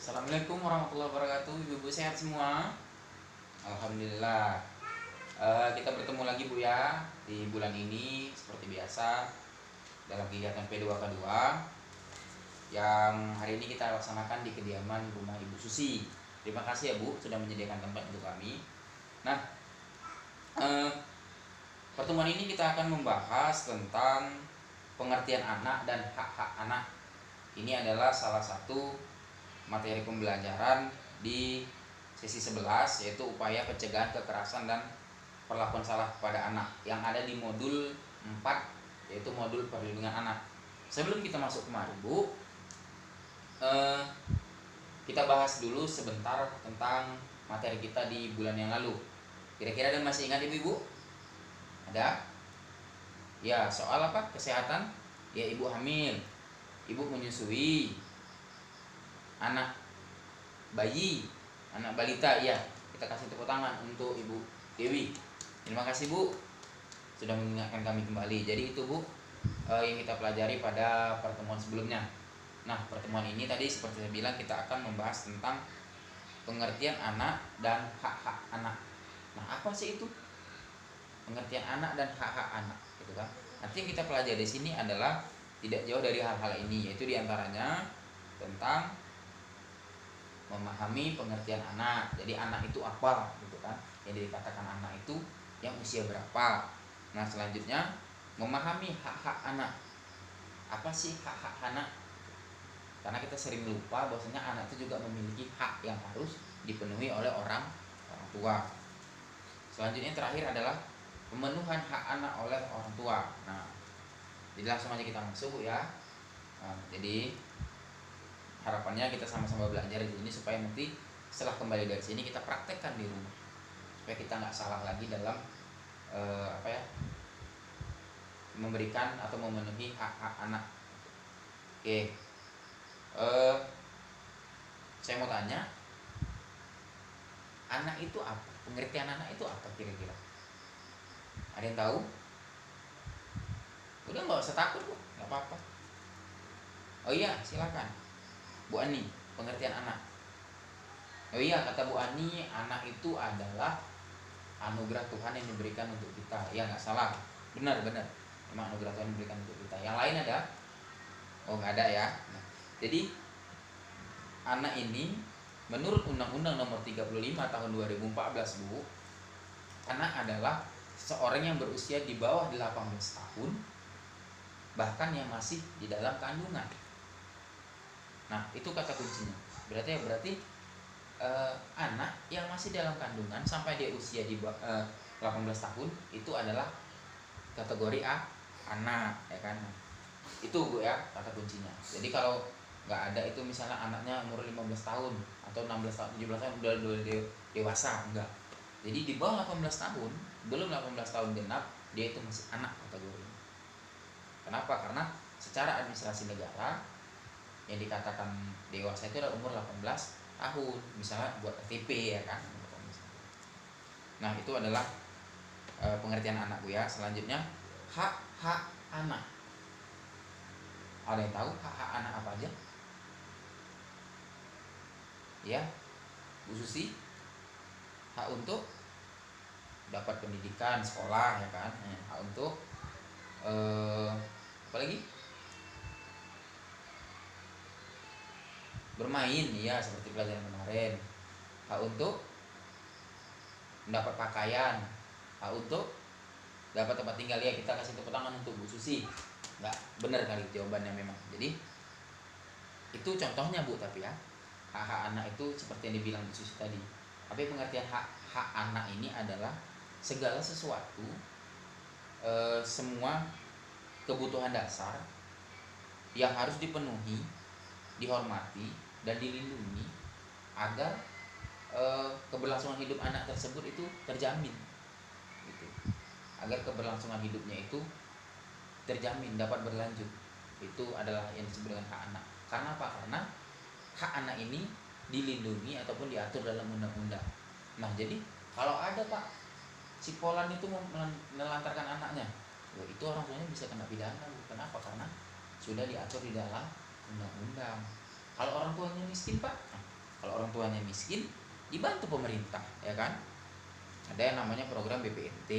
Assalamualaikum warahmatullahi wabarakatuh. Ibu-ibu sehat semua? Alhamdulillah. Kita bertemu lagi Bu ya di bulan ini seperti biasa dalam kegiatan P2K2 yang hari ini kita laksanakan di kediaman rumah Ibu Susi. Terima kasih ya Bu sudah menyediakan tempat untuk kami. Nah, pertemuan ini kita akan membahas tentang pengertian anak dan hak-hak anak. Ini adalah salah satu materi pembelajaran di sesi 11, yaitu upaya pencegahan kekerasan dan perlakuan salah kepada anak yang ada di modul 4, yaitu modul perlindungan anak. Sebelum kita masuk kemari Bu, kita bahas dulu sebentar tentang materi kita di bulan yang lalu. Kira-kira ada masih ingat Ibu? Ada? Ya, soal apa? Kesehatan? Ya, ibu hamil, ibu menyusui, anak bayi, anak balita. Ya, kita kasih tepuk tangan untuk Ibu Dewi. Terima kasih Bu sudah mengingatkan kami kembali. Jadi itu Bu yang kita pelajari pada pertemuan sebelumnya. Nah, pertemuan ini tadi seperti saya bilang kita akan membahas tentang pengertian anak dan hak-hak anak. Nah, apa sih itu pengertian anak dan hak-hak anak, gitu kan? Nanti yang kita pelajari di sini adalah tidak jauh dari hal-hal ini, yaitu diantaranya tentang memahami pengertian anak. Jadi anak itu apa, gitu kan? Yang dikatakan anak itu yang usia berapa. Nah, selanjutnya memahami hak-hak anak. Apa sih hak-hak anak? Karena kita sering lupa bahwasanya anak itu juga memiliki hak yang harus dipenuhi oleh orang tua. Selanjutnya terakhir adalah pemenuhan hak anak oleh orang tua. Nah, jadi langsung aja kita masuk ya. Jadi harapannya kita sama-sama belajar di sini supaya nanti setelah kembali dari sini kita praktekkan di rumah, supaya kita nggak salah lagi dalam memberikan atau memenuhi hak-hak anak. Oke, saya mau tanya, anak itu apa? Pengertian anak itu apa kira-kira? Ada yang tahu? Udah, nggak usah takut kok, nggak apa-apa. Oh iya, silakan Bu Ani, pengertian anak. Oh iya, kata Bu Ani, anak itu adalah anugerah Tuhan yang diberikan untuk kita. Ya, nggak salah, benar. Memang anugerah Tuhan yang diberikan untuk kita. Yang lain ada? Oh, nggak ada ya. Nah, jadi anak ini menurut Undang-Undang Nomor 35 Tahun 2014 Bu, anak adalah seorang yang berusia di bawah 18 tahun, bahkan yang masih di dalam kandungan. Nah, itu kata kuncinya. Berarti anak yang masih dalam kandungan sampai dia usia di 18 tahun itu adalah kategori A, anak, ya kan? Itu Bu ya kata kuncinya. Jadi kalau nggak ada itu misalnya anaknya umur 15 tahun atau 16 tahun, 17 tahun udah dewasa, enggak. Jadi di bawah 18 tahun, belum 18 tahun genap, dia itu masih anak kategorinya. Kenapa? Karena secara administrasi negara yang dikatakan dewasa itu adalah umur 18 tahun, misalnya buat KTP, ya kan. Nah, itu adalah pengertian anak Bu ya. Selanjutnya hak-hak anak. Ada yang tahu hak-hak anak apa aja? Ya, Bu Susi, hak untuk dapat pendidikan sekolah, ya kan. Hak untuk apa lagi? Bermain, ya seperti pelajaran kemarin. Hak untuk mendapat pakaian, hak untuk dapat tempat tinggal. Ya, kita kasih tepuk tangan untuk Bu Susi. Nggak benar kali jawabannya memang. Jadi itu contohnya Bu, tapi ya hak-hak anak itu seperti yang dibilang Bu Susi tadi. Tapi pengertian hak anak ini adalah segala sesuatu, semua kebutuhan dasar yang harus dipenuhi, dihormati, dan dilindungi agar keberlangsungan hidup anak tersebut itu terjamin, gitu. Agar keberlangsungan hidupnya itu terjamin, dapat berlanjut. Itu adalah yang disebut dengan hak anak. Karena apa? Karena hak anak ini dilindungi ataupun diatur dalam undang-undang. Nah, jadi kalau ada Pak, si Polan itu menelantarkan anaknya, itu orang tuanya bisa kena pidana. Kenapa? Karena sudah diatur di dalam undang-undang. Kalau orang tuanya miskin Pak, Kalau orang tuanya miskin, dibantu pemerintah, ya kan? Ada yang namanya program BPNT,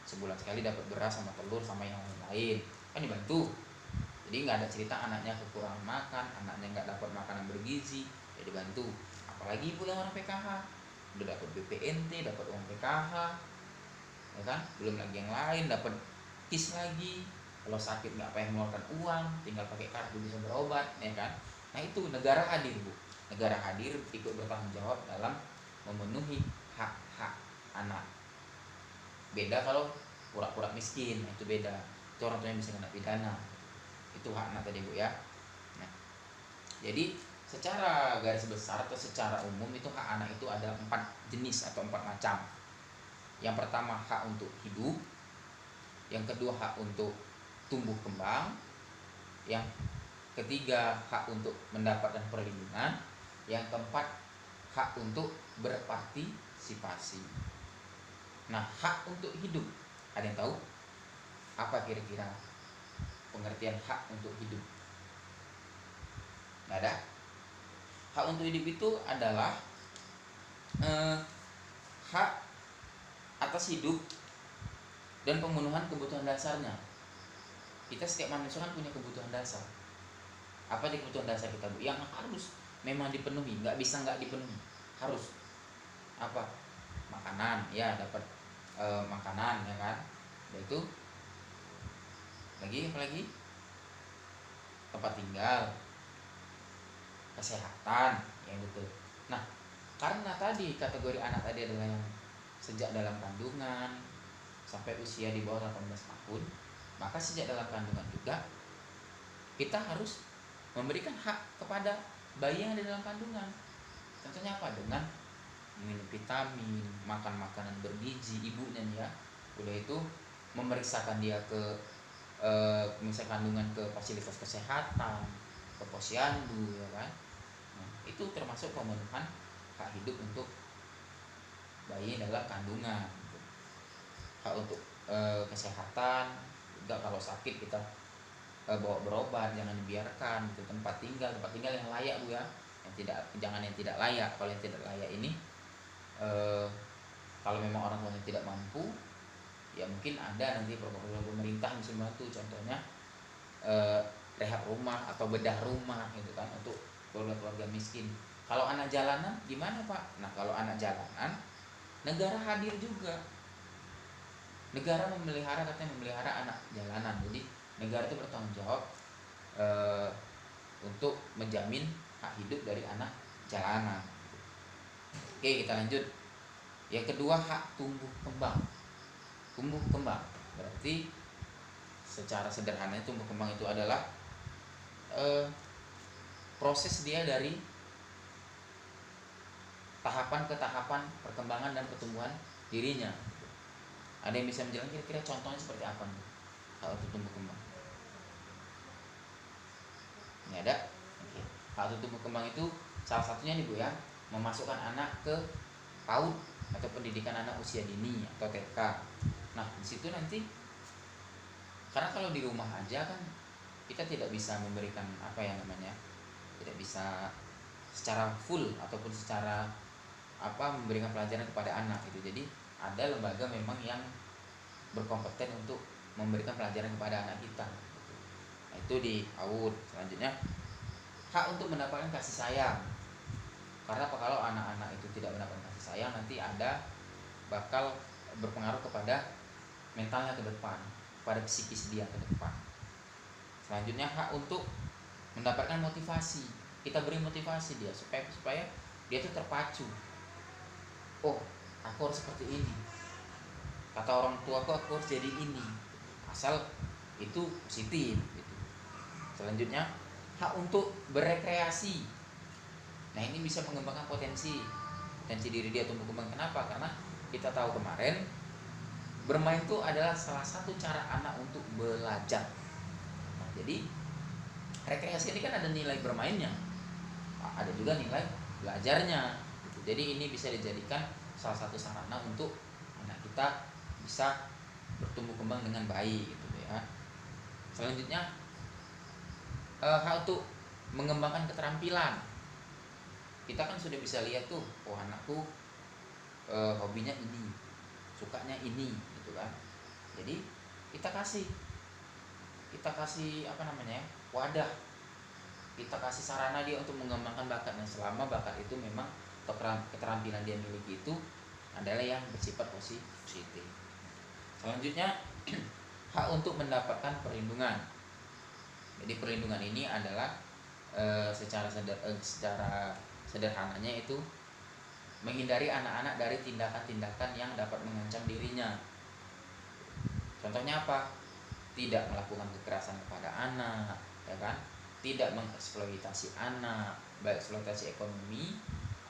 sebulan sekali dapat beras sama telur sama yang lain-lain, kan dibantu. Jadi nggak ada cerita anaknya kekurangan makan, anaknya nggak dapat makanan bergizi, ya dibantu. Apalagi ibu yang orang PKH, udah dapat BPNT, dapat uang PKH, ya kan? Belum lagi yang lain, dapat KIS lagi. Kalau sakit nggak payah mengeluarkan uang, tinggal pakai kartu bisa berobat, ya kan? Nah itu negara hadir, Bu. Negara hadir ikut bertanggung jawab dalam memenuhi hak-hak anak. Beda kalau pura-pura miskin, nah itu beda. Itu orang tuanya bisa kena pidana. Itu hak anak tadi, Bu, ya. Nah, jadi secara garis besar atau secara umum itu hak anak itu ada 4 jenis atau 4 macam. Yang pertama hak untuk hidup, yang kedua hak untuk tumbuh kembang, yang ketiga hak untuk mendapatkan perlindungan, yang keempat hak untuk berpartisipasi. Nah, hak untuk hidup, ada yang tahu apa kira-kira pengertian hak untuk hidup? Nggak ada. Hak untuk hidup itu adalah hak atas hidup dan pemenuhan kebutuhan dasarnya. Kita setiap manusia kan punya kebutuhan dasar. Apa sih kebutuhan dasar kita, Bu? Yang harus memang dipenuhi, nggak bisa nggak dipenuhi, harus. Apa? Makanan, ya dapat makanan, ya kan. Itu lagi apa lagi? Tempat tinggal, kesehatan, yang betul. Nah, karena tadi kategori anak tadi adalah yang sejak dalam kandungan sampai usia di bawah 18 tahun, maka sejak dalam kandungan juga kita harus memberikan hak kepada bayi yang ada dalam kandungan. Contohnya apa? Dengan minum vitamin, makan makanan bergizi ibunya nih ya. Udah itu memeriksakan dia ke misalnya kandungan ke fasilitas kesehatan, ke posyandu, ya kan. Nah, itu termasuk pemenuhan hak hidup untuk bayi dalam kandungan. Hak untuk kesehatan juga, kalau sakit kita bawa berobat, jangan dibiarkan. Itu tempat tinggal yang layak, Bu, ya. Jangan yang tidak layak. Kalau yang tidak layak ini kalau memang orang tuanya tidak mampu, ya mungkin ada nanti program pemerintah bisa membantu, contohnya rehab rumah atau bedah rumah gitu kan untuk keluarga miskin. Kalau anak jalanan gimana, Pak? Nah, kalau anak jalanan negara hadir juga. Negara katanya memelihara anak jalanan. Jadi negara itu bertanggung jawab untuk menjamin hak hidup dari anak jalanan. Oke, kita lanjut. Yang kedua hak tumbuh kembang. Tumbuh kembang berarti secara sederhananya tumbuh kembang itu adalah proses dia dari tahapan ke tahapan perkembangan dan pertumbuhan dirinya. Ada yang bisa menjelaskan kira-kira contohnya seperti apa nih hak untuk tumbuh kembang? Ini ada. Oke. Hak untuk tumbuh kembang itu salah satunya nih, Bu, ya, memasukkan anak ke PAUD atau pendidikan anak usia dini atau TK. Nah, di situ nanti karena kalau di rumah aja kan kita tidak bisa memberikan apa yang namanya, tidak bisa secara full ataupun secara memberikan pelajaran kepada anak gitu. Jadi ada lembaga memang yang berkompeten untuk memberikan pelajaran kepada anak kita. Nah, itu di PAUD. Selanjutnya hak untuk mendapatkan kasih sayang. Karena apa, kalau anak-anak itu tidak mendapatkan kasih sayang nanti bakal berpengaruh kepada mentalnya ke depan, pada psikis dia ke depan. Selanjutnya hak untuk mendapatkan motivasi. Kita beri motivasi dia supaya dia itu terpacu. Oh, aku harus seperti ini. Kata orang tuaku aku harus jadi ini. Asal itu positif gitu. Selanjutnya hak untuk berekreasi. Nah, ini bisa mengembangkan potensi diri dia tumbuh kembang. Kenapa? Karena kita tahu kemarin bermain itu adalah salah satu cara anak untuk belajar. Nah, jadi rekreasi ini kan ada nilai bermainnya, ada juga nilai belajarnya gitu. Jadi ini bisa dijadikan salah satu sarana untuk anak kita bisa bertumbuh kembang dengan baik gitu ya. Selanjutnya hak untuk mengembangkan keterampilan. kita kan sudah bisa lihat tuh, oh anakku hobinya ini, sukanya ini gitu kan. Jadi kita kasih apa namanya ya, wadah, kita kasih sarana dia untuk mengembangkan bakatnya, selama bakat itu memang keterampilan dia miliki itu adalah yang bersifat positif. Selanjutnya hak untuk mendapatkan perlindungan. Jadi perlindungan ini adalah secara sederhananya itu menghindari anak-anak dari tindakan-tindakan yang dapat mengancam dirinya. Contohnya apa? Tidak melakukan kekerasan kepada anak, ya kan? Tidak mengeksploitasi anak, baik eksploitasi ekonomi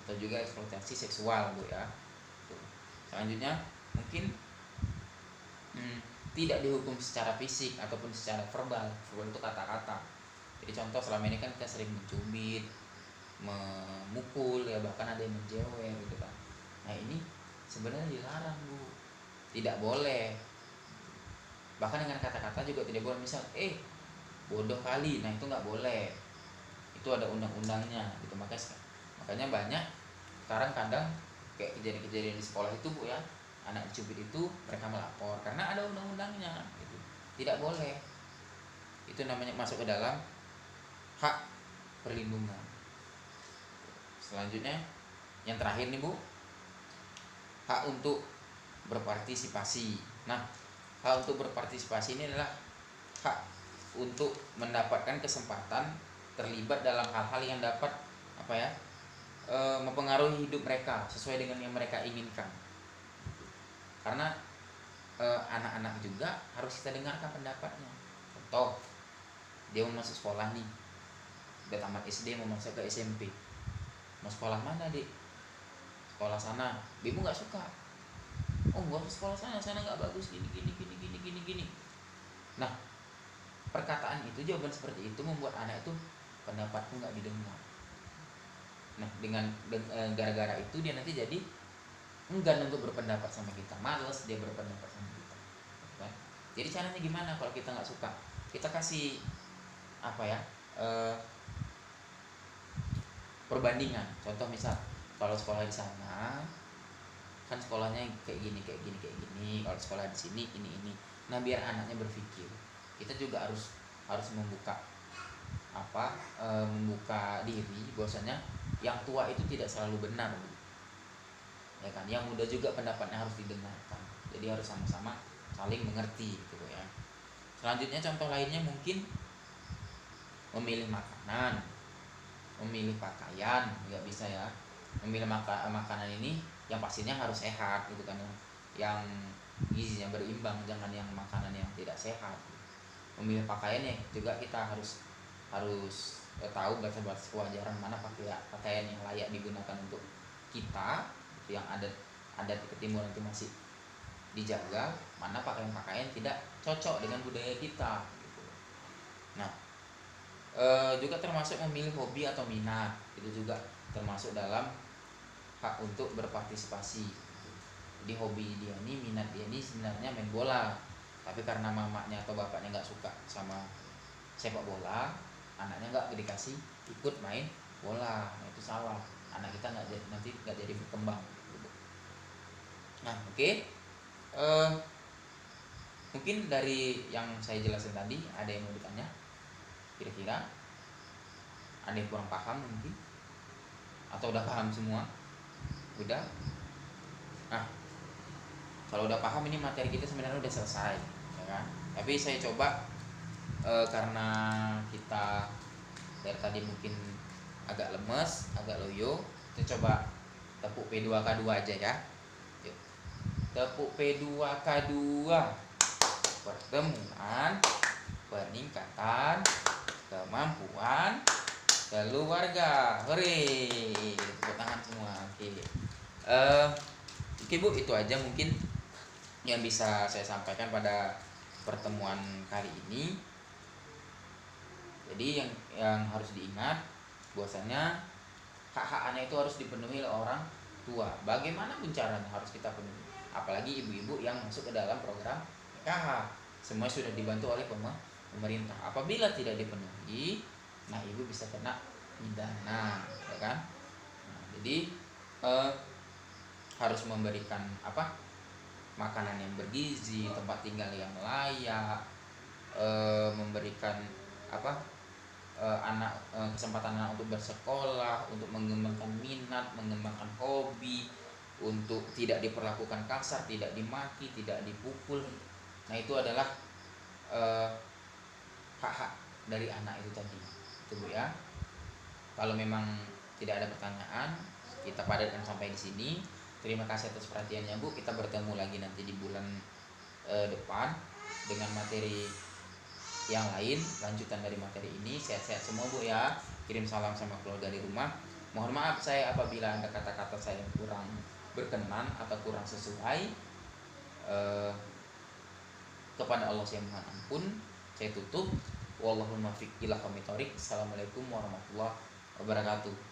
atau juga eksploitasi seksual, Bu ya. Selanjutnya mungkin tidak dihukum secara fisik ataupun secara verbal. Verbal itu kata-kata. Jadi contoh, selama ini kan kita sering mencubit, memukul, ya bahkan ada yang menjewer gitu kan. Nah ini sebenarnya dilarang, Bu, tidak boleh. Bahkan dengan kata-kata juga tidak boleh. Misal bodoh kali, nah itu nggak boleh, itu ada undang-undangnya gitu. Makanya banyak sekarang kadang kayak kejadian-kejadian di sekolah itu, Bu ya, anak dicubit itu mereka melapor karena ada undang-undangnya gitu. Tidak boleh. Itu namanya masuk ke dalam hak perlindungan. Selanjutnya yang terakhir nih, Bu, hak untuk berpartisipasi. Nah, hak untuk berpartisipasi ini adalah hak untuk mendapatkan kesempatan terlibat dalam hal-hal yang dapat mempengaruhi hidup mereka sesuai dengan yang mereka inginkan. Karena anak-anak juga harus kita dengarkan pendapatnya. Contoh, dia mau masuk sekolah nih, udah tamat SD mau masuk ke SMP. Mau sekolah mana, Dik? Sekolah sana. Ibu nggak suka. Oh, nggak usah sekolah sana nggak bagus, gini. Nah, perkataan itu, jawaban seperti itu membuat anak itu pendapatku nggak didengar. Nah, dengan gara-gara itu dia nanti jadi enggan untuk berpendapat sama kita, males dia berpendapat sama kita. Nah, jadi caranya gimana kalau kita nggak suka? Kita kasih perbandingan. Contoh misal, kalau sekolah di sana kan sekolahnya kayak gini. Kalau sekolah di sini ini. Nah, biar anaknya berpikir. Kita juga harus membuka membuka diri bahwasanya yang tua itu tidak selalu benar, ya kan? Yang muda juga pendapatnya harus didengarkan. Jadi harus sama-sama saling mengerti gitu ya. Selanjutnya contoh lainnya mungkin memilih makanan, memilih pakaian, nggak bisa ya. Memilih makanan ini yang pastinya harus sehat gitu kan, yang gizinya berimbang, jangan yang makanan yang tidak sehat. Memilih pakaiannya juga kita harus tahu batas-batas kewajaran, mana pakaian yang layak digunakan untuk kita, yang adat Timur itu masih dijaga, mana pakaian tidak cocok dengan budaya kita gitu. Nah, juga termasuk memilih hobi atau minat, itu juga termasuk dalam hak untuk berpartisipasi. Jadi hobi dia ini, minat dia ini sebenarnya main bola, tapi karena mamanya atau bapaknya nggak suka sama sepak bola, anaknya nggak dikasih ikut main bola. Nah, itu salah. Anak kita nanti nggak jadi berkembang. Nah, oke. Mungkin dari yang saya jelasin tadi ada yang mau ditanya? Kira-kira ada yang kurang paham mungkin? Atau udah paham semua? Udah? Nah, kalau udah paham, ini materi kita sebenarnya udah selesai, ya kan? Tapi saya coba karena kita dari tadi mungkin agak lemes, agak loyo, kita coba tepuk P2K2 aja ya. Yuk. Tepuk P2K2. Pertemuan peningkatan kemampuan keluarga. Hore. Tepuk tangan semua. Oke. Oke, Bu, itu aja mungkin yang bisa saya sampaikan pada pertemuan kali ini. Jadi yang harus diingat bahwasanya hak-hak anak itu harus dipenuhi oleh orang tua. Bagaimana caranya harus kita penuhi? Apalagi ibu-ibu yang masuk ke dalam program PKH. Semua sudah dibantu oleh pemerintah. Apabila tidak dipenuhi, nah ibu bisa kena pidana, ya kan? Nah, Jadi harus memberikan makanan yang bergizi, tempat tinggal yang layak, memberikan kesempatan anak untuk bersekolah, untuk mengembangkan minat, mengembangkan hobi, untuk tidak diperlakukan kasar, tidak dimaki, tidak dipukul. Nah itu adalah hak-hak dari anak itu tadi. Itu Bu ya. Kalau memang tidak ada pertanyaan, kita padatkan sampai di sini. Terima kasih atas perhatiannya Bu. Kita bertemu lagi nanti di bulan depan dengan materi yang lain, lanjutan dari materi ini. Sehat-sehat semua Bu ya. Kirim salam sama keluarga di rumah. Mohon maaf saya apabila ada kata-kata saya kurang berkenan atau kurang sesuai. Kepada Allah saya mohon ampun. Saya tutup. Wallahul muwaffiq ila aqwamit thoriq. Assalamualaikum warahmatullahi wabarakatuh.